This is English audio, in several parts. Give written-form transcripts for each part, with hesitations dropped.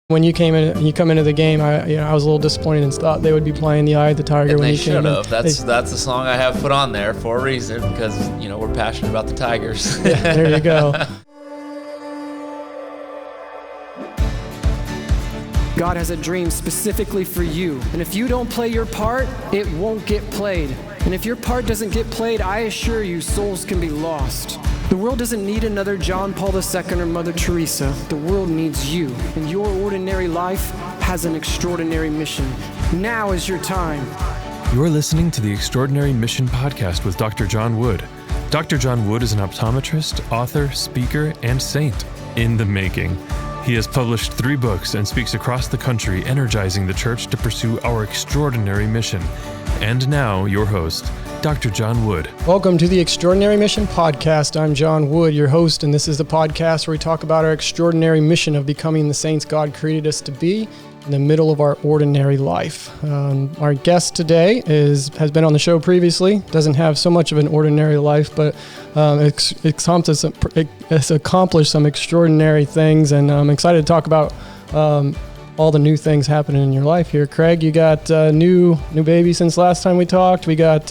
When you come into the game, I was a little disappointed and thought they would be playing "The Eye of the Tiger" and when they you came in. should have. That's the song I have put on there for a reason, because we're passionate about the Tigers. Yeah, there you go. God has a dream specifically for you, and if you don't play your part, it won't get played. And if your part doesn't get played, I assure you, souls can be lost. The world doesn't need another John Paul II or Mother Teresa. The world needs you, and your ordinary life has an extraordinary mission. Now is your time. You're listening to the Extraordinary Mission Podcast with Dr. John Wood. Dr. John Wood is an optometrist, author, speaker, and saint in the making. He has published 3 books and speaks across the country, energizing the church to pursue our extraordinary mission. And now, your host, Dr. John Wood. Welcome to the Extraordinary Mission Podcast. I'm John Wood, your host, and this is the podcast where we talk about our extraordinary mission of becoming the saints God created us to be in the middle of our ordinary life. Our guest today has been on the show previously, doesn't have so much of an ordinary life, but it's accomplished some extraordinary things, and I'm excited to talk about all the new things happening in your life here. Craig, you got new baby since last time we talked. We got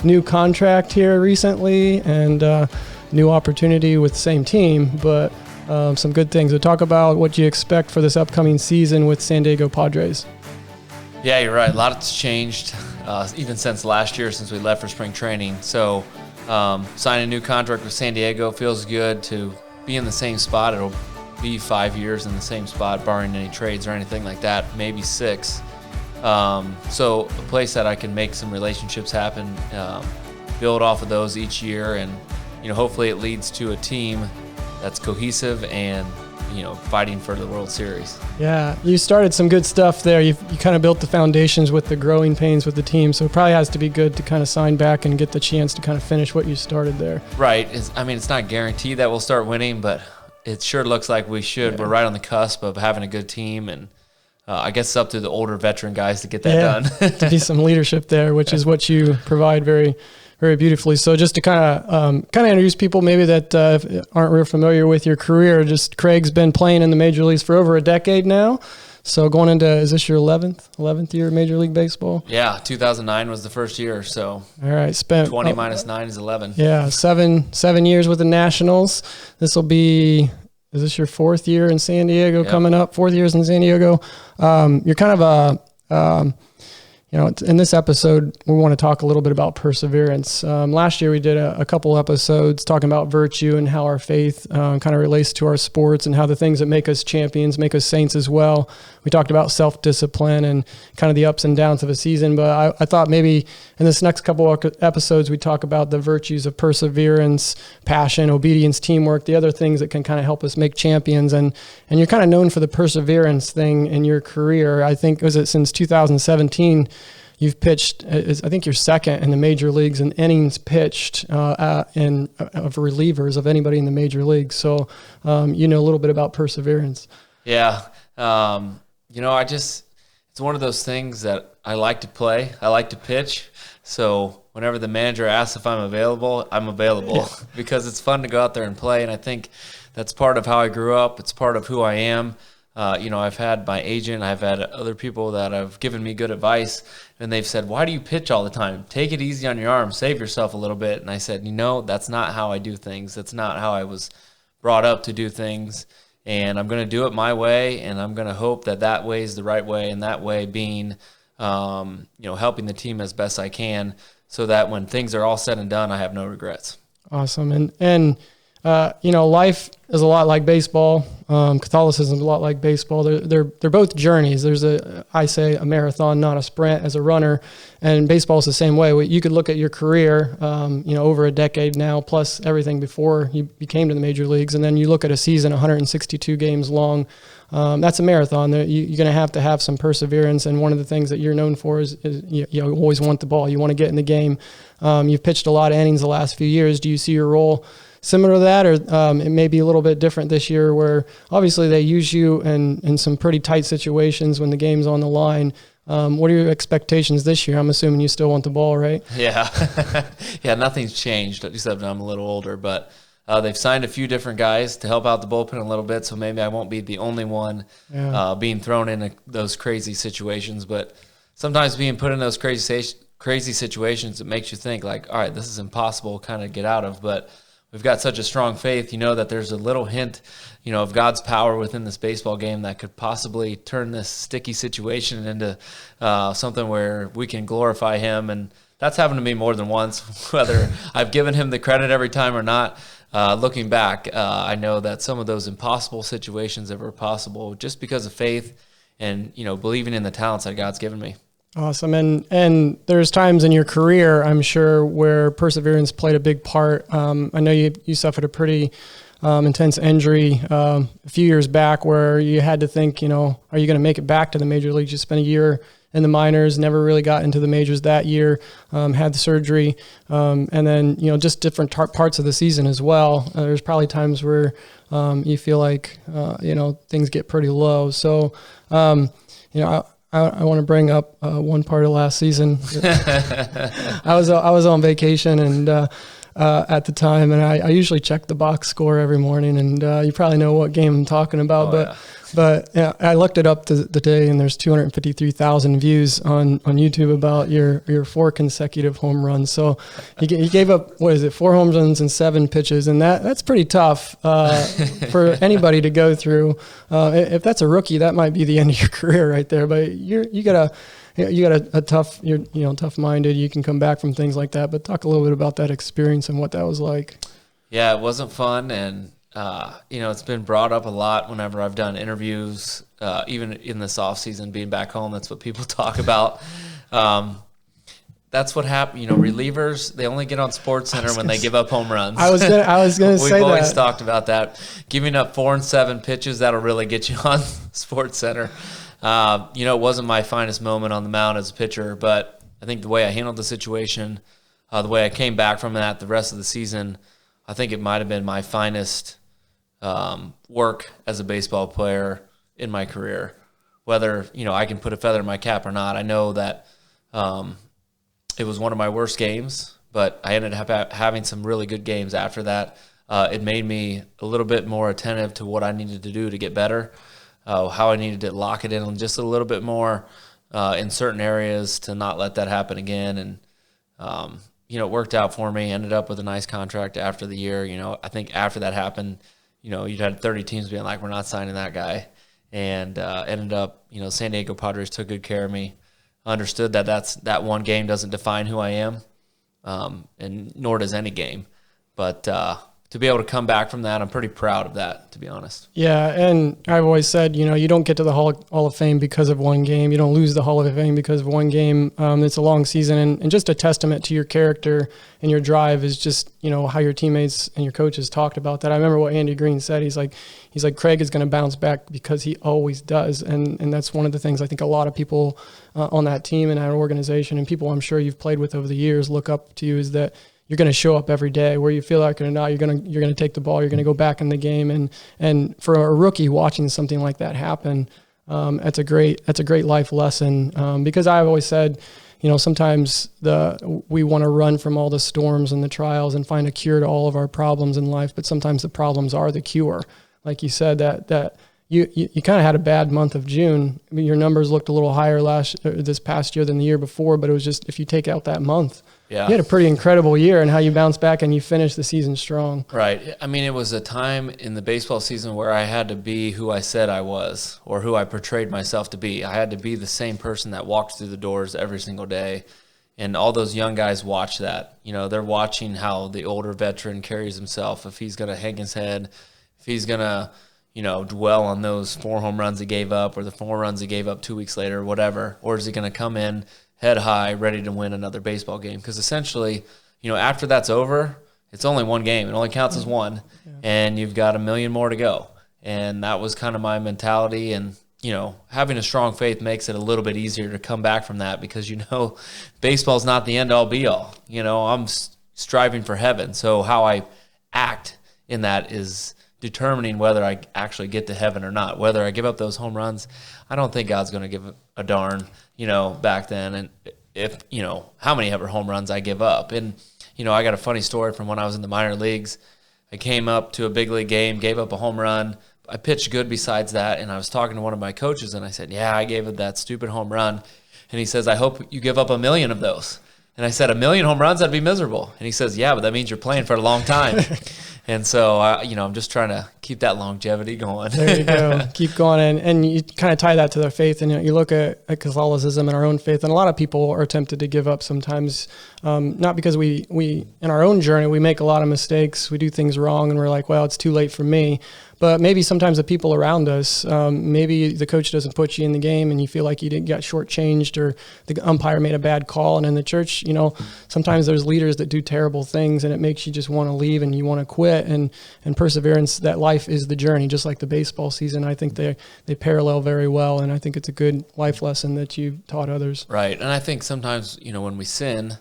new contract here recently, and new opportunity with the same team, but some good things. We'll talk about what you expect for this upcoming season with San Diego Padres. Yeah, you're right. A lot has changed, even since last year, since we left for spring training. So signing a new contract with San Diego feels good. To be in the same spot. It'll be 5 years in the same spot, barring any trades or anything like that, maybe 6. So a place that I can make some relationships happen, build off of those each year, and hopefully it leads to a team that's cohesive and fighting for the World Series. Yeah, you started some good stuff there. You kind of built the foundations with the growing pains with the team, so it probably has to be good to kind of sign back and get the chance to kind of finish what you started there. Right. It's not guaranteed that we'll start winning, but it sure looks like we should. Yeah. We're right on the cusp of having a good team, and I guess it's up to the older veteran guys to get that done. To be some leadership there, which is what you provide very, very beautifully. So just to kind of introduce people maybe that aren't real familiar with your career, just Craig's been playing in the major leagues for over a decade now. So going into, is this your 11th year of Major League Baseball? Yeah, 2009 was the first year. So all right, spent 20 minus 9 is 11. Yeah, seven years with the Nationals. This will be, is this your 4th year in San Diego coming up? 4 years in San Diego. You're kind of in this episode, we want to talk a little bit about perseverance. Last year, we did a couple episodes talking about virtue and how our faith kind of relates to our sports, and how the things that make us champions make us saints as well. We talked about self-discipline and kind of the ups and downs of a season, but I thought maybe in this next couple of episodes, we talk about the virtues of perseverance, passion, obedience, teamwork, the other things that can kind of help us make champions. And you're kind of known for the perseverance thing in your career. I think, was it since 2017, you've pitched, I think you're second in the major leagues in innings pitched of relievers of anybody in the major leagues. So you know a little bit about perseverance. Yeah. It's one of those things that I like to play. I like to pitch. So whenever the manager asks if I'm available, I'm available because it's fun to go out there and play. And I think that's part of how I grew up. It's part of who I am. I've had my agent, I've had other people that have given me good advice, and they've said, why do you pitch all the time? Take it easy on your arm, save yourself a little bit. And I said, that's not how I do things. That's not how I was brought up to do things. And I'm going to do it my way, and I'm going to hope that way is the right way, and that way being, helping the team as best I can, so that when things are all said and done, I have no regrets. Awesome. And life is a lot like baseball. Catholicism is a lot like baseball. They're both journeys. There's I say a marathon, not a sprint, as a runner. And baseball is the same way. You could look at your career, over a decade now, plus everything before you came to the major leagues. And then you look at a season, 162 games long. That's a marathon. You're going to have some perseverance. And one of the things that you're known for is you always want the ball. You want to get in the game. You've pitched a lot of innings the last few years. Do you see your role similar to that, or it may be a little bit different this year, where obviously they use you in some pretty tight situations when the game's on the line? What are your expectations this year? I'm assuming you still want the ball, right? Yeah. Yeah, nothing's changed, except I'm a little older. But They've signed a few different guys to help out the bullpen a little bit, so maybe I won't be the only one being thrown in those crazy situations. But sometimes being put in those crazy situations, it makes you think like, all right, this is impossible to kind of get out of. But we've got such a strong faith, that there's a little hint, of God's power within this baseball game that could possibly turn this sticky situation into something where we can glorify Him. And that's happened to me more than once, whether I've given Him the credit every time or not. Looking back, I know that some of those impossible situations that were possible just because of faith and, believing in the talents that God's given me. Awesome. And there's times in your career, I'm sure, where perseverance played a big part. I know you suffered a pretty intense injury a few years back where you had to think, are you going to make it back to the major leagues? You spent a year in the minors, never really got into the majors that year, had the surgery, and then, just different parts of the season as well. There's probably times where you feel like, things get pretty low. So, I want to bring up one part of last season. I was on vacation and at the time, and I usually check the box score every morning, and you probably know what game I'm talking about. But I looked it up the day, and there's 253,000 views on YouTube about your 4 consecutive home runs. So he gave up, 4 home runs and 7 pitches, and that's pretty tough for anybody to go through. If that's a rookie, that might be the end of your career right there. But you got a tough, you're tough-minded. You can come back from things like that. But talk a little bit about that experience and what that was like. Yeah, it wasn't fun, and it's been brought up a lot whenever I've done interviews, even in this off season, being back home. That's what people talk about. That's what happened. Relievers, they only get on SportsCenter when they give up home runs. I was gonna say that. We've always talked about that. Giving up 4 and 7 pitches, that'll really get you on SportsCenter. It wasn't my finest moment on the mound as a pitcher, but I think the way I handled the situation, the way I came back from that the rest of the season, I think it might have been my finest work as a baseball player in my career. Whether, I can put a feather in my cap or not, I know that it was one of my worst games, but I ended up having some really good games after that. It made me a little bit more attentive to what I needed to do to get better, how I needed to lock it in just a little bit more in certain areas to not let that happen again. And, it worked out for me. Ended up with a nice contract after the year. I think after that happened, you'd had 30 teams being like, we're not signing that guy. And ended up, San Diego Padres took good care of me. Understood that one game doesn't define who I am, and nor does any game. But to be able to come back from that, I'm pretty proud of that, to be honest. Yeah, and I've always said, you don't get to the Hall of Fame because of one game. You don't lose the Hall of Fame because of one game. It's a long season, and just a testament to your character and your drive is just, how your teammates and your coaches talked about that. I remember what Andy Green said. He's like, Craig is going to bounce back because he always does. And that's one of the things I think a lot of people on that team and that organization and people I'm sure you've played with over the years look up to you is that you're going to show up every day, where you feel like it or not. You're going to take the ball. You're going to go back in the game. And for a rookie watching something like that happen, that's a great life lesson. Because I've always said, sometimes we want to run from all the storms and the trials and find a cure to all of our problems in life. But sometimes the problems are the cure. Like you said, that you kind of had a bad month of June. I mean, your numbers looked a little higher this past year than the year before, but it was just, if you take out that month, yeah, you had a pretty incredible year, and how you bounced back and you finished the season strong. Right. I mean, it was a time in the baseball season where I had to be who I said I was, or who I portrayed myself to be. I had to be the same person that walked through the doors every single day. And all those young guys watch that. They're watching how the older veteran carries himself, if he's going to hang his head, if he's going to, dwell on those 4 home runs he gave up, or the 4 runs he gave up 2 weeks later, whatever. Or is he going to come in head high, ready to win another baseball game? Because essentially, after that's over, it's only one game. It only counts as one, and you've got 1 million more to go. And that was kind of my mentality. And, having a strong faith makes it a little bit easier to come back from that, because, baseball's not the end-all be-all. I'm striving for heaven. So how I act in that is determining whether I actually get to heaven or not. Whether I give up those home runs, I don't think God's going to give a darn, back then. And if, how many ever home runs I give up. And, I got a funny story from when I was in the minor leagues. I came up to a big league game, gave up a home run. I pitched good besides that, and I was talking to one of my coaches, and I said, yeah, I gave up that stupid home run. And he says, I hope you give up 1 million of those. And I said, 1 million home runs, that'd be miserable. And he says, yeah, but that means you're playing for a long time. And so, I'm just trying to keep that longevity going. There you go. Keep going. And you kind of tie that to their faith. And you look at Catholicism and our own faith. And a lot of people are tempted to give up sometimes, not because we in our own journey, we make a lot of mistakes. We do things wrong and we're like, well, it's too late for me. But maybe sometimes the people around us, maybe the coach doesn't put you in the game and you feel like you didn't get shortchanged, or the umpire made a bad call. And in the church, sometimes there's leaders that do terrible things and it makes you just want to leave and you want to quit. And perseverance, that life is the journey, just like the baseball season. I think they parallel very well. And I think it's a good life lesson that you've taught others. Right. And I think sometimes, when we sin,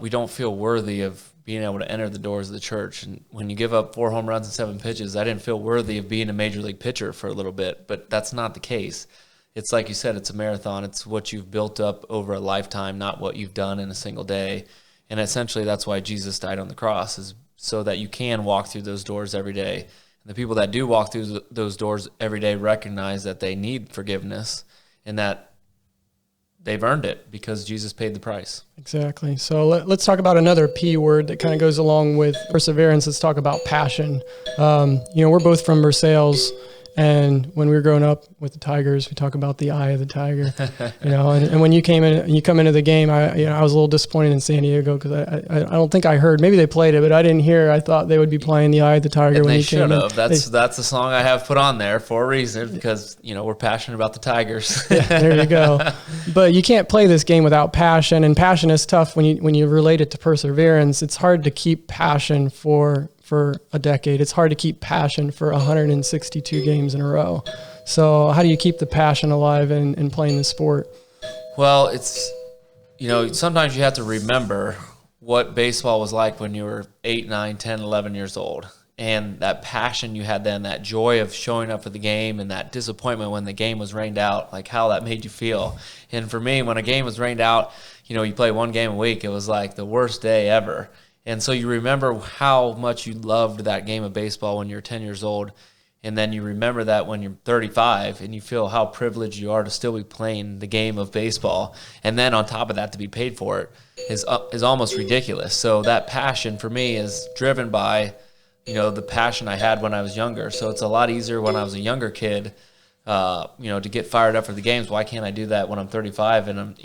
we don't feel worthy of being able to enter the doors of the church. And when you give up 4 home runs and 7 pitches, I didn't feel worthy of being a major league pitcher for a little bit, but that's not the case. It's like you said, it's a marathon. It's what you've built up over a lifetime, not what you've done in a single day. And essentially that's why Jesus died on the cross, is so that you can walk through those doors every day. And the people that do walk through those doors every day recognize that they need forgiveness and that they've earned it because Jesus paid the price. Exactly. So let's talk about another P word that kind of goes along with perseverance. Let's talk about passion. We're both from Versailles, and when we were growing up with the Tigers, we talk about the eye of the tiger. And when you come into the game, I was a little disappointed in San Diego because I don't think I heard. Maybe they played it, but I didn't hear. I thought they would be playing the eye of the tiger when you came in. They should have. That's the song I have put on there for a reason, because we're passionate about the Tigers. Yeah, there you go. But you can't play this game without passion, and passion is tough when you relate it to perseverance. It's hard to keep passion for a decade. It's hard to keep passion for 162 games in a row. So how do you keep the passion alive in playing the sport? Well, it's, sometimes you have to remember what baseball was like when you were 8, 9, 10, 11 years old. And that passion you had then, that joy of showing up for the game, and that disappointment when the game was rained out, like how that made you feel. And for me, when a game was rained out, you play 1 game a week, it was like the worst day ever. And so you remember how much you loved that game of baseball when you're 10 years old. And then you remember that when you're 35 and you feel how privileged you are to still be playing the game of baseball. And then on top of that, to be paid for it is almost ridiculous. So that passion for me is driven by, the passion I had when I was younger. So it's a lot easier when I was a younger kid, to get fired up for the games. Why can't I do that when I'm 35 and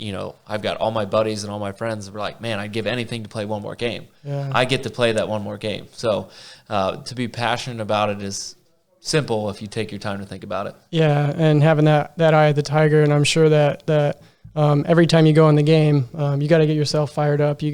I've got all my buddies and all my friends that are like, man, I'd give anything to play one more game. Yeah. I get to play that one more game. So to be passionate about it is simple if you take your time to think about it. Yeah, and having that eye of the tiger, and I'm sure that every time you go in the game, you got to get yourself fired up. You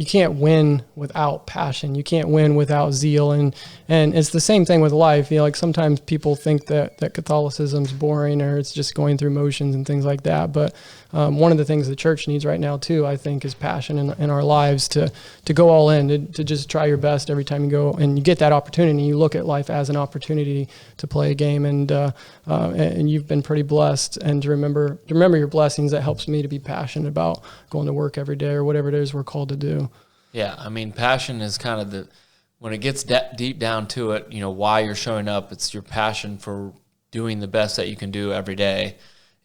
can't win without passion. You can't win without zeal. And it's the same thing with life. Like sometimes people think that Catholicism's boring or it's just going through motions and things like that. But one of the things the church needs right now too, I think, is passion in our lives to go all in, to just try your best every time you go and you get that opportunity. You look at life as an opportunity to play a game, and you've been pretty blessed. And to remember your blessings, that helps me to be passionate about going to work every day or whatever it is we're called to do. Yeah, I mean, passion is kind of when it gets deep down to it, why you're showing up. It's your passion for doing the best that you can do every day,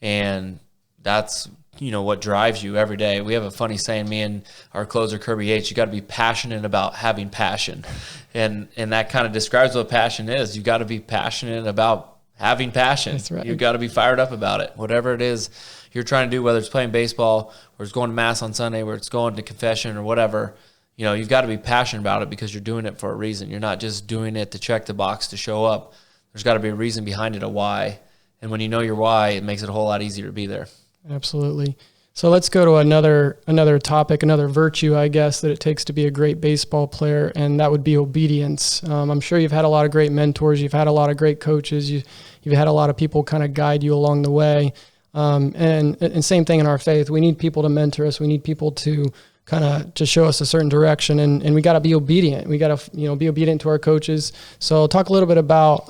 and that's what drives you every day. We have a funny saying, me and our closer Kirby H, you got to be passionate about having passion, and that kind of describes what passion is. You got to be passionate about having passion. That's right. You've got to be fired up about it, whatever it is you're trying to do, whether it's playing baseball or it's going to mass on Sunday, or it's going to confession or whatever. You've got to be passionate about it because you're doing it for a reason. You're not just doing it to check the box to show up. There's got to be a reason behind it, a why. And when you know your why, it makes it a whole lot easier to be there. Absolutely. So let's go to another topic, another virtue, I guess, that it takes to be a great baseball player, and that would be obedience. I'm sure you've had a lot of great mentors. You've had a lot of great coaches. You've had a lot of people kind of guide you along the way. And same thing in our faith. We need people to mentor us. We need people to kind of to show us a certain direction, and we got to be obedient. We got to be obedient to our coaches. So talk a little bit about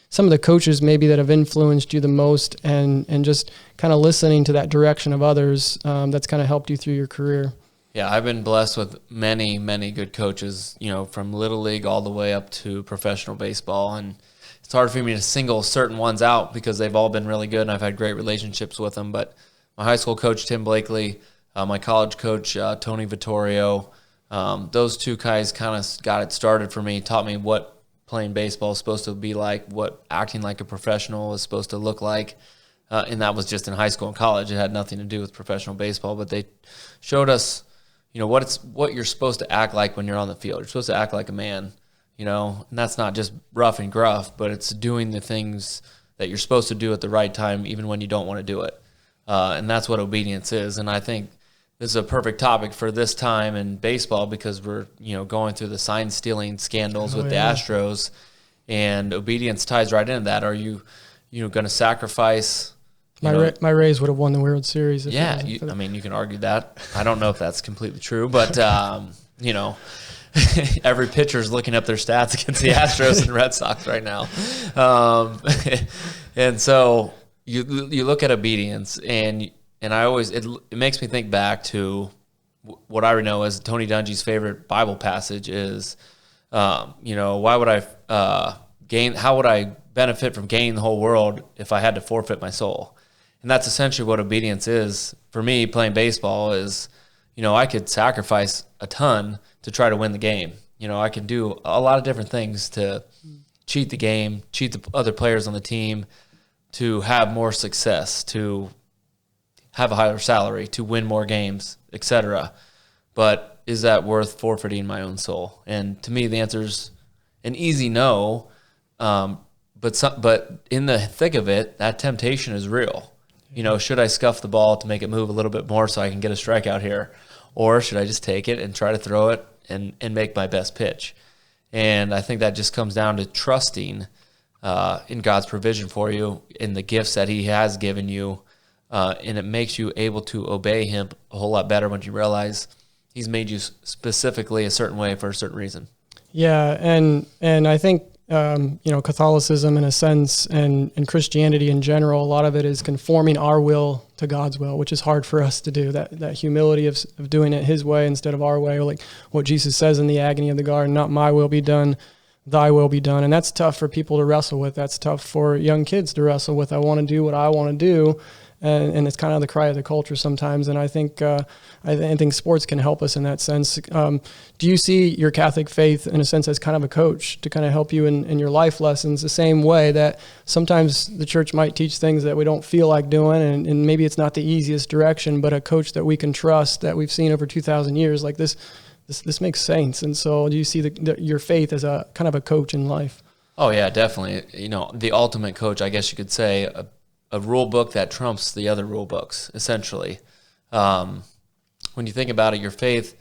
some of the coaches maybe that have influenced you the most, and just kind of listening to that direction of others that's kind of helped you through your career. Yeah, I've been blessed with many, many good coaches, from Little League all the way up to professional baseball. And it's hard for me to single certain ones out because they've all been really good and I've had great relationships with them. But my high school coach, Tim Blakely, my college coach, Tony Vittorio, those two guys kind of got it started for me, taught me what playing baseball is supposed to be like, what acting like a professional is supposed to look like. And that was just in high school and college. It had nothing to do with professional baseball, but they showed us, what you're supposed to act like when you're on the field. You're supposed to act like a man, and that's not just rough and gruff, but it's doing the things that you're supposed to do at the right time, even when you don't want to do it. And that's what obedience is. And I think this is a perfect topic for this time in baseball because we're, going through the sign stealing scandals with the Astros, and obedience ties right into that. Are you, going to sacrifice? My Rays would have won the World Series. Yeah, you can argue that. I don't know if that's completely true, but every pitcher is looking up their stats against the Astros and Red Sox right now, and so you look at obedience, and I always it makes me think back to what I know as Tony Dungy's favorite Bible passage is, why would I how would I benefit from gaining the whole world if I had to forfeit my soul? And that's essentially what obedience is. For me, playing baseball is, I could sacrifice a ton to try to win the game. I can do a lot of different things to cheat the game, cheat the other players on the team, to have more success, to have a higher salary, to win more games, etc. But is that worth forfeiting my own soul? And to me, the answer is an easy no. But in the thick of it, that temptation is real. Should I scuff the ball to make it move a little bit more so I can get a strikeout here? Or should I just take it and try to throw it and make my best pitch? And I think that just comes down to trusting in God's provision for you, in the gifts that he has given you, and it makes you able to obey him a whole lot better when you realize he's made you specifically a certain way for a certain reason. Yeah, and I think Catholicism in a sense and Christianity in general, a lot of it is conforming our will to God's will, which is hard for us to do. That humility of doing it his way instead of our way, or like what Jesus says in the agony of the garden, not my will be done, thy will be done. And that's tough for people to wrestle with. That's tough for young kids to wrestle with. I want to do what I want to do. And it's kind of the cry of the culture sometimes. And I think sports can help us in that sense. Do you see your Catholic faith in a sense as kind of a coach to kind of help you in your life lessons, the same way that sometimes the church might teach things that we don't feel like doing, and maybe it's not the easiest direction, but a coach that we can trust, that we've seen over 2,000 years, like this makes sense. And so do you see your faith as a kind of a coach in life? Oh yeah, definitely. The ultimate coach, I guess you could say, a rule book that trumps the other rule books, essentially. When you think about it, your faith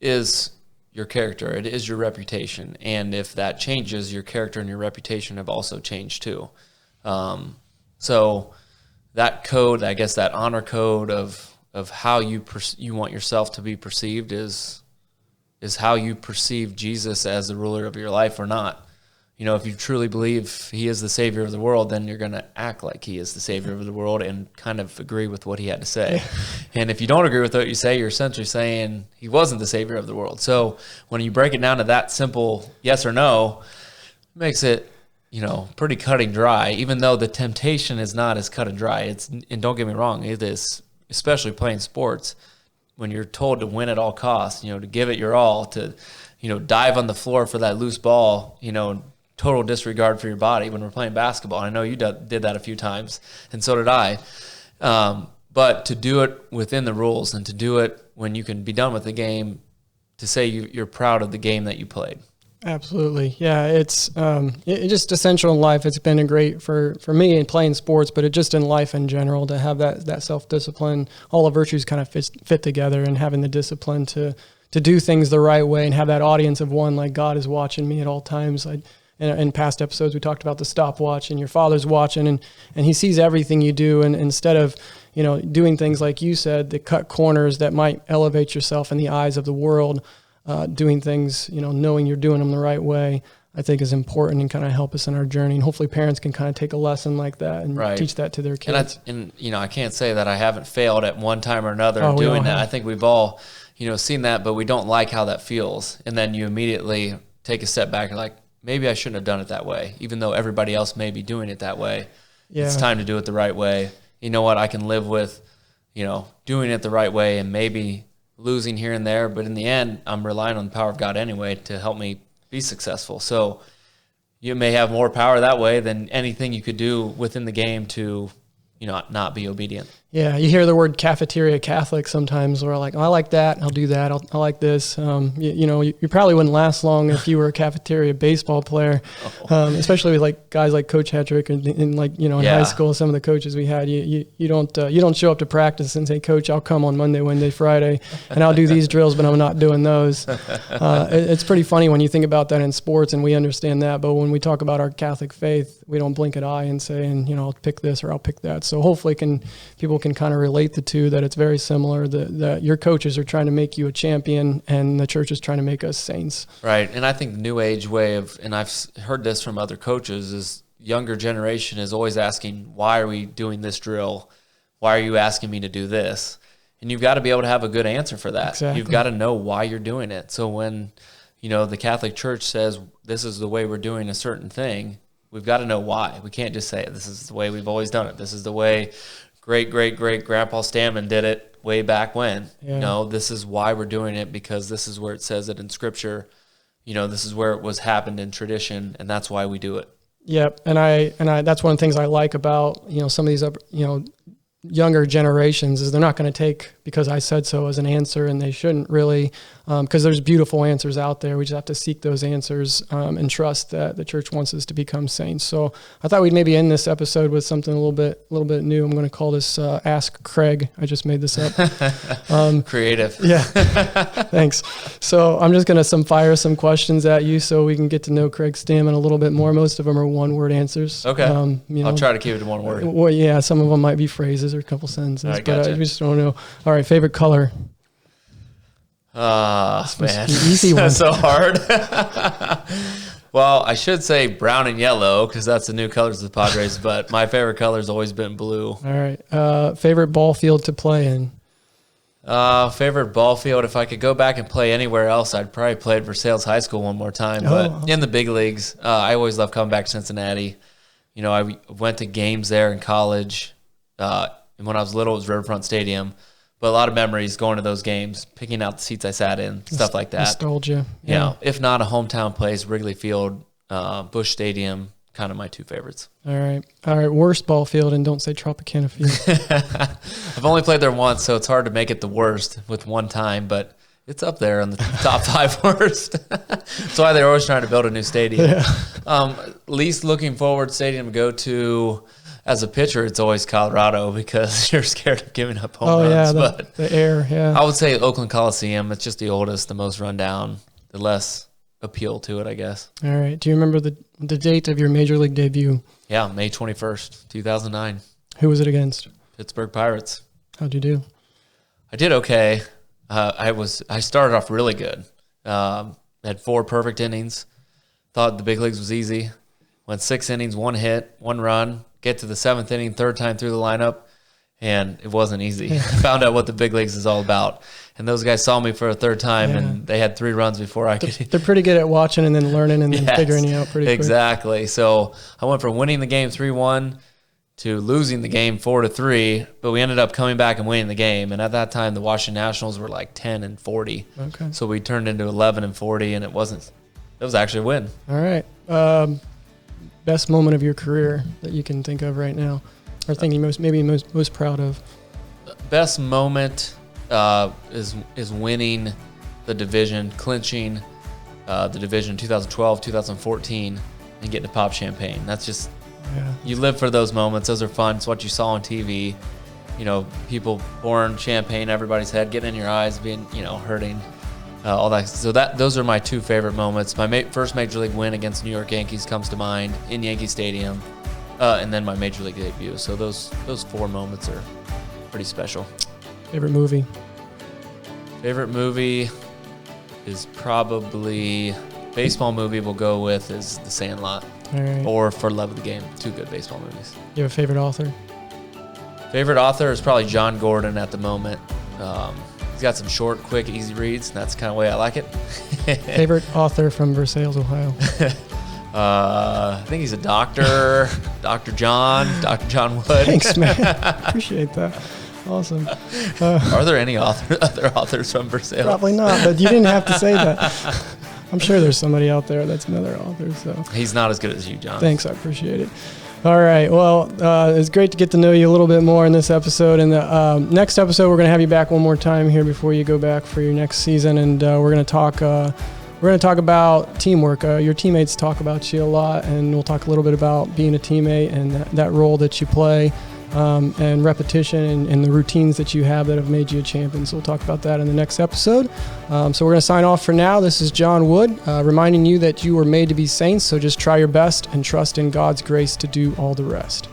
is your character. It is your reputation. And if that changes, your character and your reputation have also changed too. So that code, I guess that honor code of how you want yourself to be perceived is how you perceive Jesus as the ruler of your life or not. If you truly believe he is the savior of the world, then you're going to act like he is the savior of the world and kind of agree with what he had to say. And if you don't agree with what you say, you're essentially saying he wasn't the savior of the world. So when you break it down to that simple yes or no, it makes it, pretty cut and dry, even though the temptation is not as cut and dry. And don't get me wrong, it is, especially playing sports, when you're told to win at all costs, to give it your all, to, dive on the floor for that loose ball, total disregard for your body when we're playing basketball. I know you did that a few times, and so did I. But to do it within the rules and to do it when you can be done with the game, to say you're proud of the game that you played. Absolutely. Yeah, it's just essential in life. It's been great for me in playing sports, but it just in life in general to have that self-discipline. All the virtues kind of fit together, and having the discipline to do things the right way and have that audience of one, like God is watching me at all times. In past episodes, we talked about the stopwatch, and your Father's watching, and he sees everything you do. And instead of, doing things like you said, that cut corners that might elevate yourself in the eyes of the world, doing things, knowing you're doing them the right way, I think is important and kind of help us in our journey. And hopefully parents can kind of take a lesson like that and teach that to their kids. And I can't say that I haven't failed at one time or another doing that. I think we've all, seen that, but we don't like how that feels. And then you immediately take a step back and like, maybe I shouldn't have done it that way, even though everybody else may be doing it that way. Yeah. It's time to do it the right way. You know what? I can live with, doing it the right way and maybe losing here and there. But in the end, I'm relying on the power of God anyway to help me be successful. So you may have more power that way than anything you could do within the game to, not be obedient. Yeah, you hear the word cafeteria Catholic sometimes. We're like, I like that. I'll do that. I like this. You probably wouldn't last long if you were a cafeteria baseball player, especially with like guys like Coach Hedrick and in high school. Some of the coaches we had, you don't show up to practice and say, Coach, I'll come on Monday, Wednesday, Friday, and I'll do these drills, but I'm not doing those. It's pretty funny when you think about that in sports, and we understand that. But when we talk about our Catholic faith, we don't blink an eye and say, I'll pick this or I'll pick that. So hopefully people can kind of relate the two, that it's very similar, that your coaches are trying to make you a champion and the church is trying to make us saints. Right. And I think the new age way and I've heard this from other coaches, is younger generation is always asking, why are we doing this drill? Why are you asking me to do this? And you've got to be able to have a good answer for that. Exactly. You've got to know why you're doing it. So when, the Catholic Church says this is the way we're doing a certain thing, we've got to know why. We can't just say this is the way we've always done it. This is the way great-great-great-grandpa Stammen did it way back when. Yeah. No, this is why we're doing it, because this is where it says it in Scripture. This is where it was happened in tradition, and that's why we do it. Yep, and I that's one of the things I like about some of these younger generations, is they're not going to take because I said so as an answer, and they shouldn't really, because there's beautiful answers out there. We just have to seek those answers and trust that the church wants us to become saints. So I thought we'd maybe end this episode with something a little bit new. I'm going to call this Ask Craig. I just made this up. Creative. Yeah. Thanks. So I'm just going to fire some questions at you so we can get to know Craig Stammen a little bit more. Most of them are one-word answers. Okay. I'll try to keep it to one word. Well, yeah, some of them might be phrases or a couple sentences, but I just don't know. All right, favorite color? Man, easy one. That's so hard. Well, I should say brown and yellow because that's the new colors of the Padres, but my favorite color has always been blue. All right. Favorite ball field to play in? Favorite ball field, if I could go back and play anywhere else, I'd probably play at Versailles High School one more time. But in the big leagues, I always love coming back to Cincinnati. I went to games there in college. And when I was little, it was Riverfront Stadium. But a lot of memories going to those games, picking out the seats I sat in, stuff like that. Nostalgia. Yeah. If not a hometown place, Wrigley Field, Busch Stadium, kind of my two favorites. All right. Worst ball field, and don't say Tropicana Field. I've only played there once, so it's hard to make it the worst with one time, but it's up there on the top 5 worst. That's why they're always trying to build a new stadium. Yeah. Least looking forward stadium to go to. As a pitcher, it's always Colorado because you're scared of giving up home runs. Yeah, the air, yeah. I would say Oakland Coliseum. It's just the oldest, the most run down, the less appeal to it, I guess. All right. Do you remember the date of your Major League debut? Yeah, May 21st, 2009. Who was it against? Pittsburgh Pirates. How'd you do? I did okay. I started off really good. Had 4 perfect innings. Thought the big leagues was easy. Went 6 innings, 1 hit, 1 run. Get to the 7th inning, 3rd time through the lineup, and it wasn't easy. Found out what the big leagues is all about. And those guys saw me for a 3rd time, and they had 3 runs before I could. They're pretty good at watching and then learning and then figuring you out pretty quick. Exactly. So I went from winning the game 3-1 to losing the game 4-3, but we ended up coming back and winning the game. And at that time, the Washington Nationals were like 10-40. Okay. So we turned into 11-40, and it was actually a win. All right. Best moment of your career that you can think of right now, or thinking most proud of? Best moment is winning the division, clinching the division 2012, 2014, and getting to pop champagne. That's just you live for those moments. Those are fun. It's what you saw on TV. People pouring champagne everybody's head, getting in your eyes, being hurting. All that. So those are my 2 favorite moments. My first Major League win against New York Yankees comes to mind in Yankee Stadium, and then my Major League debut. So those 4 moments are pretty special. Favorite movie? Favorite movie is probably baseball movie we'll go with is The Sandlot. All right. Or For Love of the Game. 2 good baseball movies. You have a favorite author? Favorite author is probably John Gordon at the moment. He's got some short, quick, easy reads, and that's the kind of way I like it. Favorite author from Versailles, Ohio? I think he's a doctor, Dr. John Wood. Thanks, man. Appreciate that. Awesome. Are there any other authors from Versailles? Probably not, but you didn't have to say that. I'm sure there's somebody out there that's another author. So he's not as good as you, John. Thanks, I appreciate it. All right. Well, it's great to get to know you a little bit more in this episode. In the next episode, we're going to have you back one more time here before you go back for your next season, and we're going to talk. We're going to talk about teamwork. Your teammates talk about you a lot, and we'll talk a little bit about being a teammate and that role that you play, and repetition and the routines that you have that have made you a champion. So we'll talk about that in the next episode. So we're going to sign off for now. This is John Wood, reminding you that you were made to be saints, so just try your best and trust in God's grace to do all the rest.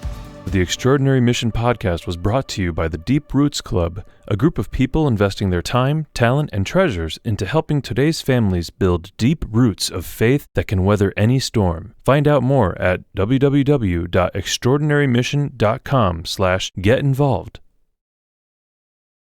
The Extraordinary Mission podcast was brought to you by the Deep Roots Club, a group of people investing their time, talent, and treasures into helping today's families build deep roots of faith that can weather any storm. Find out more at www.extraordinarymission.com/get-involved.